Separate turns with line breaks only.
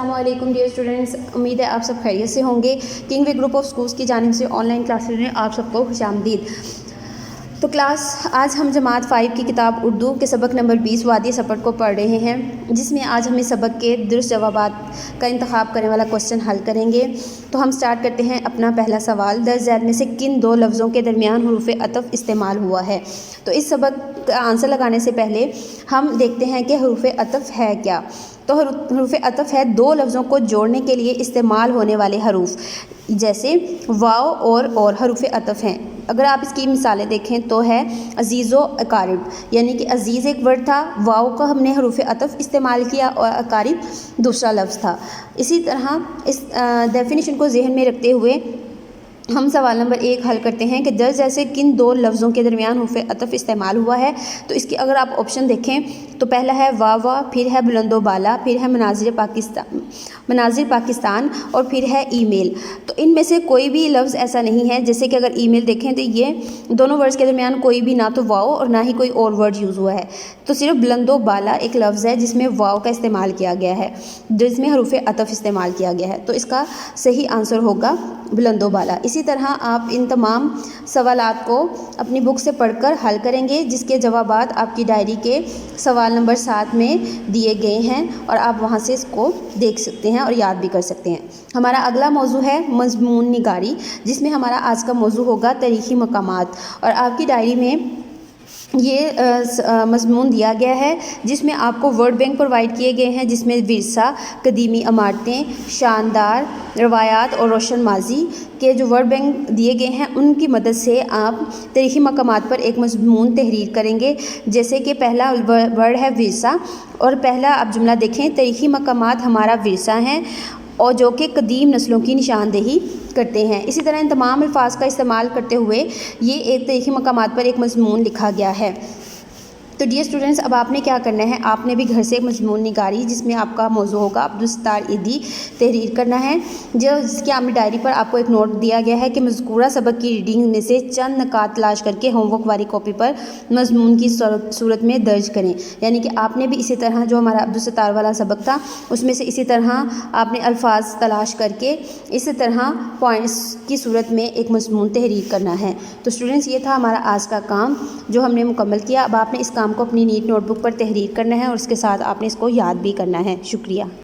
السلام علیکم dear students, امید ہے آپ سب خیریت سے ہوں گے۔ King way group of schools کی جانب سے آن لائن کلاسز میں آپ سب کو خوش آمدید۔ تو آج ہم جماعت 5 کی کتاب اردو کے سبق نمبر 20 وادی سپر کو پڑھ رہے ہیں، جس میں آج ہم اس سبق کے درست جوابات کا انتخاب کرنے والا کوشچن حل کریں گے۔ تو ہم سٹارٹ کرتے ہیں اپنا پہلا سوال۔ درج ذیل میں سے کن دو لفظوں کے درمیان حروف عطف استعمال ہوا ہے؟ تو اس سبق کا آنسر لگانے سے پہلے ہم دیکھتے ہیں کہ حروف عطف ہے کیا۔ تو حروف عطف ہے دو لفظوں کو جوڑنے کے لیے استعمال ہونے والے حروف، جیسے واو اور حروف عطف ہیں۔ اگر آپ اس کی مثالیں دیکھیں تو ہے عزیز و اقارب، یعنی کہ عزیز ایک ورڈ تھا، واو کا ہم نے حروف عطف استعمال کیا اور اقارب دوسرا لفظ تھا۔ اسی طرح اس ڈیفینیشن کو ذہن میں رکھتے ہوئے ہم سوال نمبر 1 حل کرتے ہیں کہ درج جیسے کن دو لفظوں کے درمیان حروف عطف استعمال ہوا ہے۔ تو اس کی اگر آپ آپشن دیکھیں تو پہلا ہے واوا، پھر ہے بلند و بالا، پھر ہے مناظر پاکستان اور پھر ہے ای میل۔ تو ان میں سے کوئی بھی لفظ ایسا نہیں ہے، جیسے کہ اگر ای میل دیکھیں تو یہ دونوں ورڈز کے درمیان کوئی بھی نہ تو واو اور نہ ہی کوئی اور ورڈ یوز ہوا ہے۔ تو صرف بلند و بالا ایک لفظ ہے جس میں واو کا استعمال کیا گیا ہے، جس میں حروف عطف استعمال کیا گیا ہے۔ تو اس کا صحیح آنسر ہوگا بلند و بالا۔ اسی طرح آپ ان تمام سوالات کو اپنی بک سے پڑھ کر حل کریں گے، جس کے جوابات آپ کی ڈائری کے سوال نمبر 7 میں دیے گئے ہیں، اور آپ وہاں سے اس کو دیکھ سکتے ہیں اور یاد بھی کر سکتے ہیں۔ ہمارا اگلا موضوع ہے مضمون نگاری، جس میں ہمارا آج کا موضوع ہوگا تاریخی مقامات، اور آپ کی ڈائری میں یہ مضمون دیا گیا ہے، جس میں آپ کو ورڈ بینک پرووائڈ کیے گئے ہیں، جس میں ورثہ، قدیمی عمارتیں، شاندار روایات اور روشن ماضی کے جو ورڈ بینک دیے گئے ہیں، ان کی مدد سے آپ تاریخی مقامات پر ایک مضمون تحریر کریں گے۔ جیسے کہ پہلا ورڈ ہے ورثہ، اور پہلا آپ جملہ دیکھیں، تاریخی مقامات ہمارا ورثہ ہیں اور جو کہ قدیم نسلوں کی نشاندہی کرتے ہیں۔ اسی طرح ان تمام الفاظ کا استعمال کرتے ہوئے یہ ایک تاریخی مقامات پر ایک مضمون لکھا گیا ہے۔ تو ڈیئر اسٹوڈنٹس، اب آپ نے کیا کرنا ہے، آپ نے بھی گھر سے ایک مضمون نگاری، جس میں آپ کا موضوع ہوگا عبدالستار ایدھی، تحریر کرنا ہے، جس کی آپ نے ڈائری پر آپ کو ایک نوٹ دیا گیا ہے کہ مذکورہ سبق کی ریڈنگ میں سے چند نکات تلاش کر کے ہوم ورک والی کاپی پر مضمون کی صورت میں درج کریں۔ یعنی کہ آپ نے بھی اسی طرح جو ہمارا عبدالستار والا سبق تھا، اس میں سے اسی طرح آپ نے الفاظ تلاش کر کے اسی طرح پوائنٹس کی صورت میں ایک مضمون تحریر کرنا ہے۔ تو اسٹوڈنٹس، یہ تھا ہمارا آج کا کام جو ہم نے مکمل کیا۔ اب آپ نے اس کام کو اپنی نیٹ نوٹ بک پر تحریر کرنا ہے، اور اس کے ساتھ آپ نے اس کو یاد بھی کرنا ہے۔ شکریہ۔